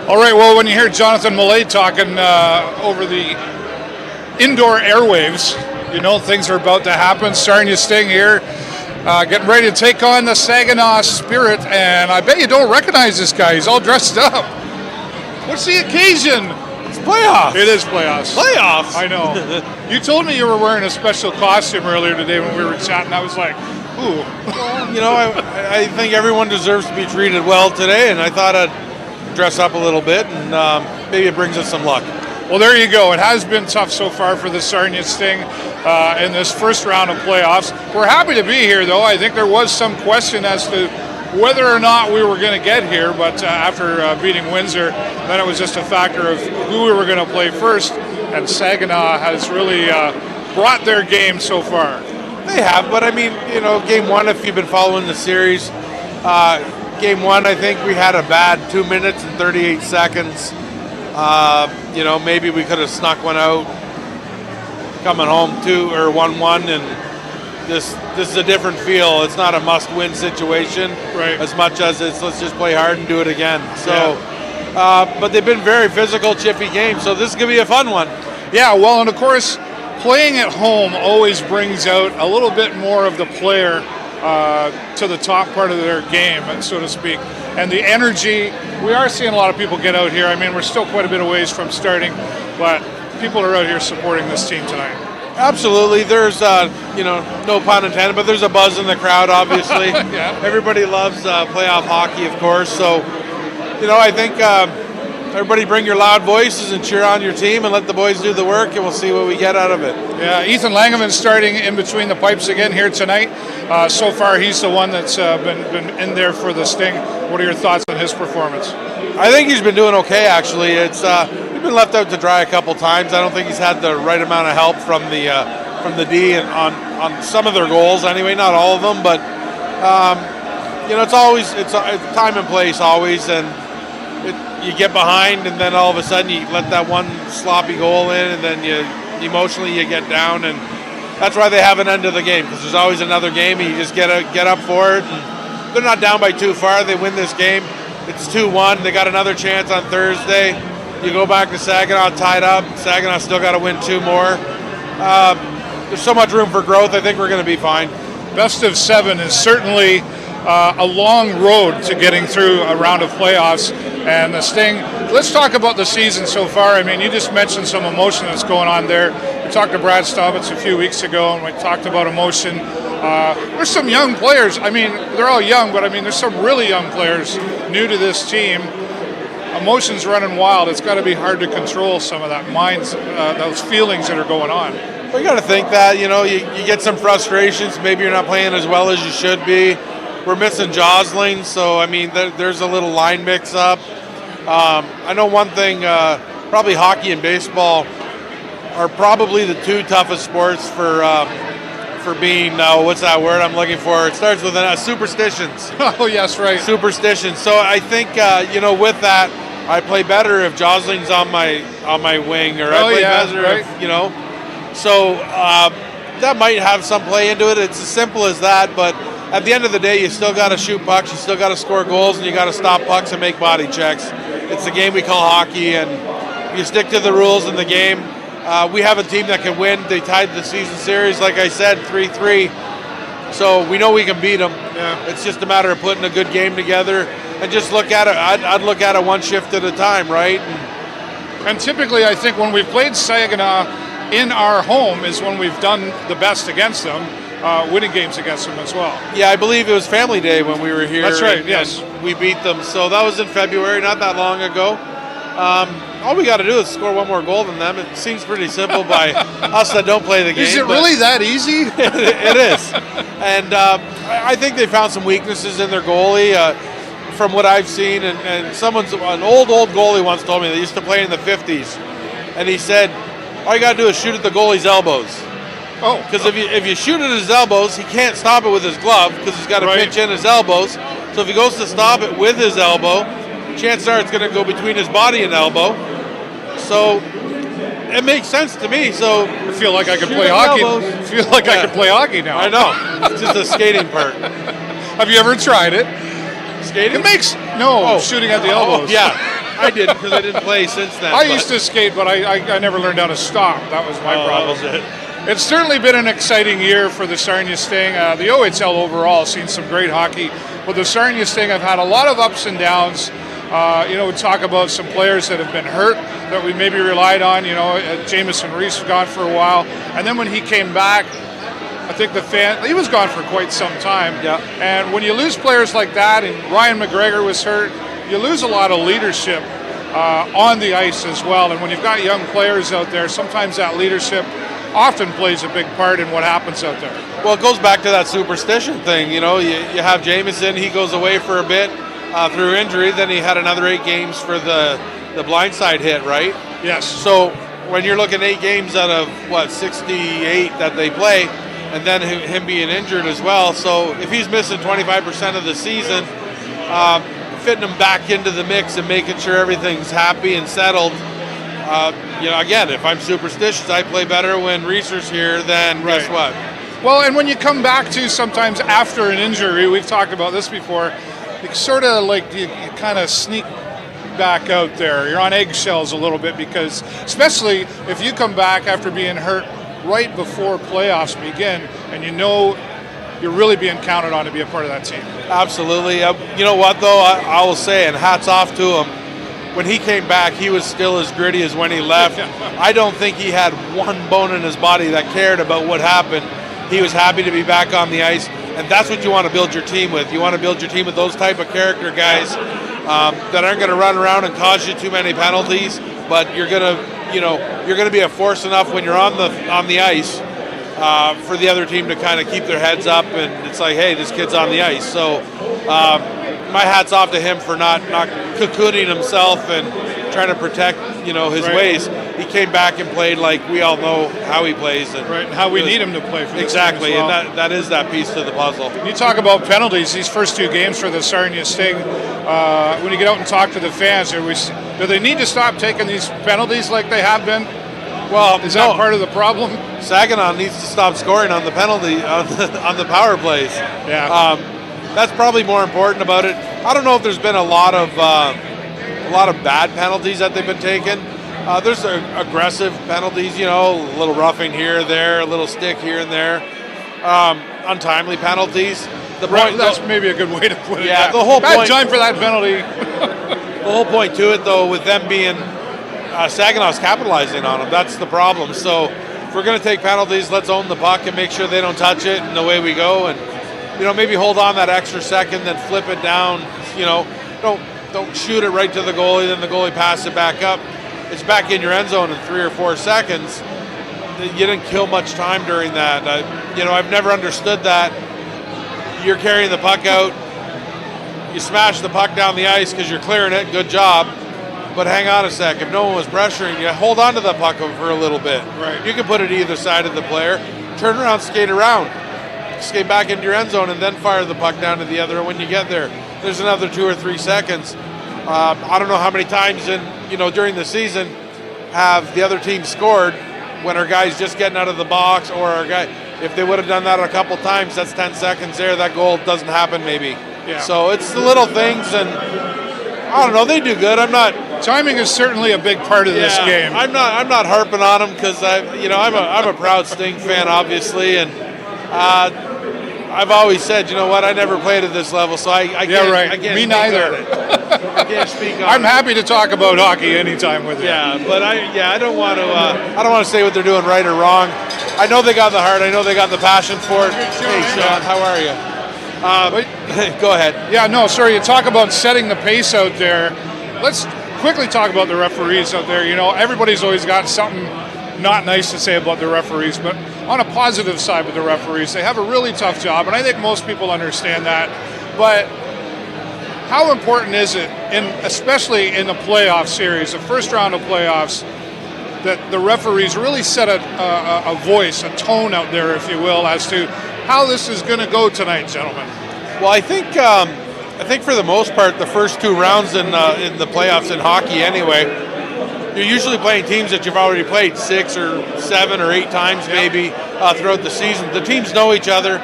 All right, well, when you hear Jonathan Millay talking over the indoor airwaves, you know things are about to happen. Sarnia Sting here, getting ready to take on the Saginaw Spirit, and I bet you don't recognize this guy. He's all dressed up. What's the occasion? It's playoffs. It is playoffs. Playoffs? I know. You told me you were wearing a special costume earlier today when we were chatting. I was like, ooh. Well, you know, I think everyone deserves to be treated well today, and I thought I'd dress up a little bit, and maybe it brings us some luck. Well, there you go. It has been tough so far for the Sarnia Sting in this first round of playoffs. We're happy to be here, though. I think there was some question as to whether or not we were going to get here, but after beating Windsor, then it was just a factor of who we were going to play first, and Saginaw has really brought their game so far. They have, but I mean, you know, game one, if you've been following the series, game one, I think we had a bad 2 minutes and 38 seconds. You know, maybe we could have snuck one out coming home 1-1, and this is a different feel. It's not a must-win situation, right, as much as it's let's just play hard and do it again. So, but they've been very physical, chippy games, so this is going to be a fun one. Yeah, well, and of course, playing at home always brings out a little bit more of the player to the top part of their game, so to speak. And the energy, we are seeing a lot of people get out here. I mean, we're still quite a bit of ways from starting, but people are out here supporting this team tonight. Absolutely. There's, you know, no pun intended, but there's a buzz in the crowd, obviously. Yeah. Everybody loves playoff hockey, of course. So, you know, I think everybody bring your loud voices and cheer on your team and let the boys do the work, and we'll see what we get out of it. Yeah, Ethan Langevin starting in between the pipes again here tonight. So far, he's the one that's been in there for the Sting. What are your thoughts on his performance? I think he's been doing okay, actually. It's he's been left out to dry a couple times. I don't think he's had the right amount of help from the D and on some of their goals anyway. Not all of them, but you know, it's time and place always, and you get behind, and then all of a sudden you let that one sloppy goal in, and then you emotionally you get down, and that's why they have an end of the game, because there's always another game, and you just get up for it. And they're not down by too far. They win this game. It's 2-1. They got another chance on Thursday. You go back to Saginaw tied up. Saginaw still got to win 2 more. There's so much room for growth. I think we're going to be fine. Best of 7 is certainly a long road to getting through a round of playoffs. And the Sting, let's talk about the season so far. I mean, you just mentioned some emotion that's going on there. We talked to Brad Staubitz a few weeks ago, and we talked about emotion. There's some young players. I mean, they're all young, but I mean, there's some really young players new to this team. Emotions running wild. It's got to be hard to control some of that minds, those feelings that are going on. Well, you got to think that, you know, you get some frustrations. Maybe you're not playing as well as you should be. We're missing Josling, so I mean, there's a little line mix-up. I know one thing, probably hockey and baseball are probably the 2 toughest sports for being, what's that word I'm looking for? It starts with superstitions. Oh, yes, right. Superstitions. So I think, you know, with that, I play better if Josling's on my wing, or I play better right. if, you know. So that might have some play into it. It's as simple as that, but at the end of the day, you still got to shoot pucks, you still got to score goals, and you got to stop pucks and make body checks. It's the game we call hockey, and you stick to the rules in the game. We have a team that can win. They tied the season series, like I said, 3-3. So we know we can beat them. Yeah. It's just a matter of putting a good game together and just look at it. I'd look at it one shift at a time, right? And typically, I think when we've played Saginaw in our home is when we've done the best against them, winning games against them as well. Yeah, I believe it was Family Day when we were here. That's right, and, yes. And we beat them. So that was in February, not that long ago. All we got to do is score one more goal than them. It seems pretty simple by us that don't play the game. Is it really that easy? It is. And I think they found some weaknesses in their goalie. From what I've seen, and an old goalie once told me they used to play in the 50s, and he said, all you got to do is shoot at the goalie's elbows. Oh. Because if you shoot at his elbows, he can't stop it with his glove because he's got to pinch in his elbows. So if he goes to stop it with his elbow, chances are it's going to go between his body and elbow. So it makes sense to me. So I feel like I could play hockey. I feel like I could play hockey now. I know. It's just a skating part. Have you ever tried it? Skating? It makes shooting at the elbows. Yeah. I didn't because I didn't play since then. I used to skate, but I never learned how to stop. That was my problem. That was it. It's certainly been an exciting year for the Sarnia Sting. The OHL overall seen some great hockey, but the Sarnia Sting have had a lot of ups and downs. We talk about some players that have been hurt that we maybe relied on. Jamison Reese was gone for a while, and then when he came back, I think he was gone for quite some time. Yeah. And when you lose players like that, and Ryan McGregor was hurt, you lose a lot of leadership on the ice as well. And when you've got young players out there, sometimes that leadership often plays a big part in what happens out there. Well, it goes back to that superstition thing. You have Jamison, he goes away for a bit through injury, then he had another 8 games for the blindside hit, right? Yes. So when you're looking 8 games out of, 68 that they play, and then him being injured as well, so if he's missing 25% of the season, fitting him back into the mix and making sure everything's happy and settled, again, if I'm superstitious, I play better when Reeser's here than guess what? Well, and when you come back to sometimes after an injury, we've talked about this before, it's sort of like you kind of sneak back out there. You're on eggshells a little bit because, especially if you come back after being hurt right before playoffs begin and you're really being counted on to be a part of that team. Absolutely. You know what, though? I will say, and hats off to him, when he came back, he was still as gritty as when he left. I don't think he had one bone in his body that cared about what happened. He was happy to be back on the ice, and that's what you want to build your team with. You want to build your team with those type of character guys that aren't going to run around and cause you too many penalties, but you're going to be a force enough when you're on the ice for the other team to kind of keep their heads up, and it's like, hey, this kid's on the ice. So my hat's off to him for not cocooning himself and trying to protect his ways. He came back and played like we all know how he plays, and how we need him to play for exactly, this team as well. And that is that piece to the puzzle. You talk about penalties. These first 2 games for the Sarnia Sting. When you get out and talk to the fans, do they need to stop taking these penalties like they have been? Well, is that part of the problem? Saginaw needs to stop scoring on the penalty on the power plays. Yeah. That's probably more important about it. I don't know if there's been a lot of bad penalties that they've been taking. There's aggressive penalties, a little roughing here, there, a little stick here and there. Untimely penalties. That's maybe a good way to put it. Yeah, the whole bad point. time for that penalty. The whole point to it, though, with them being Saginaw's capitalizing on them. That's the problem. So if we're going to take penalties, let's own the puck and make sure they don't touch it, and away we go. And maybe hold on that extra second, then flip it down. Don't shoot it right to the goalie, then the goalie passes it back up. It's back in your end zone in 3 or 4 seconds. You didn't kill much time during that. I've never understood that. You're carrying the puck out, you smash the puck down the ice because you're clearing it, good job. But hang on a sec, if no one was pressuring you, hold on to the puck for a little bit. Right. You can put it either side of the player, turn around, skate back into your end zone, and then fire the puck down to the other when you get there. There's another 2 or 3 seconds. I don't know how many times during the season have the other team scored when our guy's just getting out of the box, or our guy, if they would have done that a couple times, that's 10 seconds there. That goal doesn't happen maybe. Yeah. So it's the little things, and I don't know. They do good. Timing is certainly a big part of this game. I'm not harping on them because I'm a proud Sting fan, obviously, and I've always said, I never played at this level, so I can't. Yeah, right. I can't Me neither. I can't speak on I'm happy to talk about hockey anytime with you. Yeah, but I don't want to say what they're doing right or wrong. I know they got the heart. I know they got the passion for it. Hey, Sean, how are you? Go ahead. Yeah, no, sorry. You talk about setting the pace out there. Let's quickly talk about the referees out there. Everybody's always got something not nice to say about the referees, but on a positive side with the referees, they have a really tough job, and I think most people understand that. But how important is it, especially in the playoff series, the first round of playoffs, that the referees really set a voice, a tone out there, if you will, as to how this is going to go tonight, gentlemen? Well, I think for the most part, the first 2 rounds in the playoffs in hockey anyway, you're usually playing teams that you've already played 6 or 7 or 8 times maybe throughout the season. The teams know each other.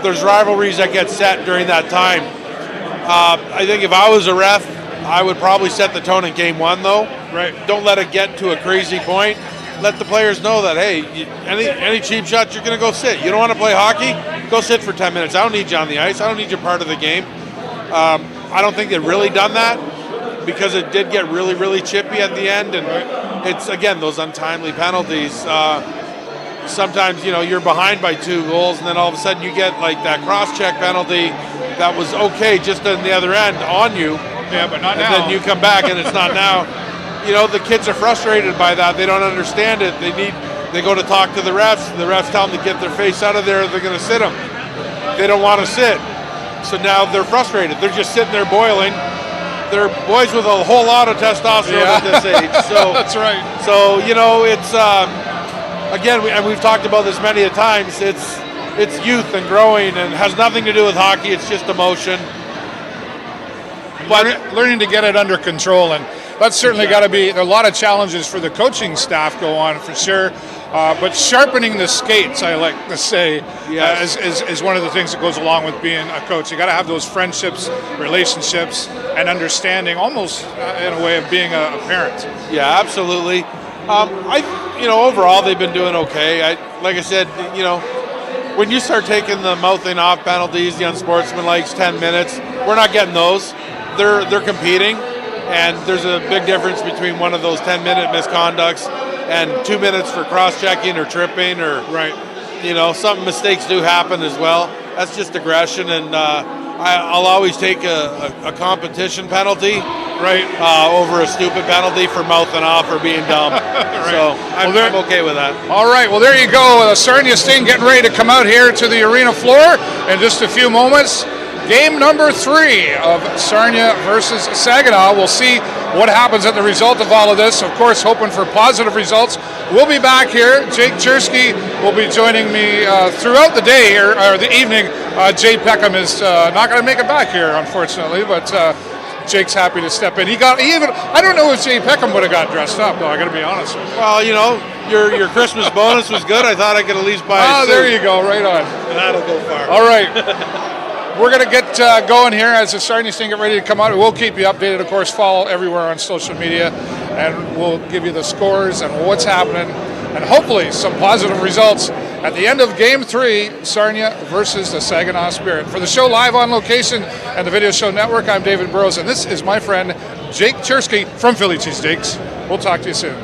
There's rivalries that get set during that time. I think if I was a ref, I would probably set the tone in game one, though. Right. Don't let it get to a crazy point. Let the players know that, hey, any cheap shot, you're going to go sit. You don't want to play hockey? Go sit for 10 minutes. I don't need you on the ice. I don't need you part of the game. I don't think they've really done that because it did get really, really chippy at the end. And it's, again, those untimely penalties. Sometimes, you're behind by 2 goals, and then all of a sudden you get like that cross-check penalty that was okay just on the other end on you. Yeah, but not and now. And then you come back and it's not now. The kids are frustrated by that. They don't understand it. They go to talk to the refs. The refs tell them to get their face out of there. They're going to sit them. They don't want to sit. So now they're frustrated. They're just sitting there boiling. They're boys with a whole lot of testosterone at this age. So that's right. So, it's, again, we've talked about this many a times. It's youth and growing and has nothing to do with hockey. It's just emotion. But learning to get it under control, and that's certainly got to be a lot of challenges for the coaching staff go on for sure. But sharpening the skates, I like to say, is one of the things that goes along with being a coach. You got to have those friendships, relationships, and understanding, almost in a way of being a parent. Yeah, absolutely. Overall they've been doing okay. Like I said, when you start taking the mouthing off penalties, the unsportsmanlike 10 minutes, we're not getting those. They're competing, and there's a big difference between one of those 10-minute misconducts and 2 minutes for cross-checking or tripping or some mistakes do happen as well. That's just aggression, and I'll always take a competition penalty over a stupid penalty for mouthing off or being dumb. Right. So I'm okay with that. All right, well, there you go. Sarnia Sting getting ready to come out here to the arena floor in just a few moments. Game number 3 of Sarnia versus Saginaw. We'll see what happens at the result of all of this. Of course, hoping for positive results. We'll be back here. Jake Cherski will be joining me throughout the day here, or the evening. Jay Peckham is not going to make it back here, unfortunately, but Jake's happy to step in. I don't know if Jay Peckham would have got dressed up, though, I got to be honest with you. Well, your Christmas bonus was good. I thought I could at least buy a suit. There you go, right on. That'll go far. All right. We're going to get going here as the Sarnia Sting get ready to come out. We'll keep you updated, of course. Follow everywhere on social media, and we'll give you the scores and what's happening, and hopefully some positive results at the end of Game 3, Sarnia versus the Saginaw Spirit. For the show live on location and the Video Show Network, I'm David Burrows, and this is my friend Jake Cherski from Philly Cheesesteaks. We'll talk to you soon.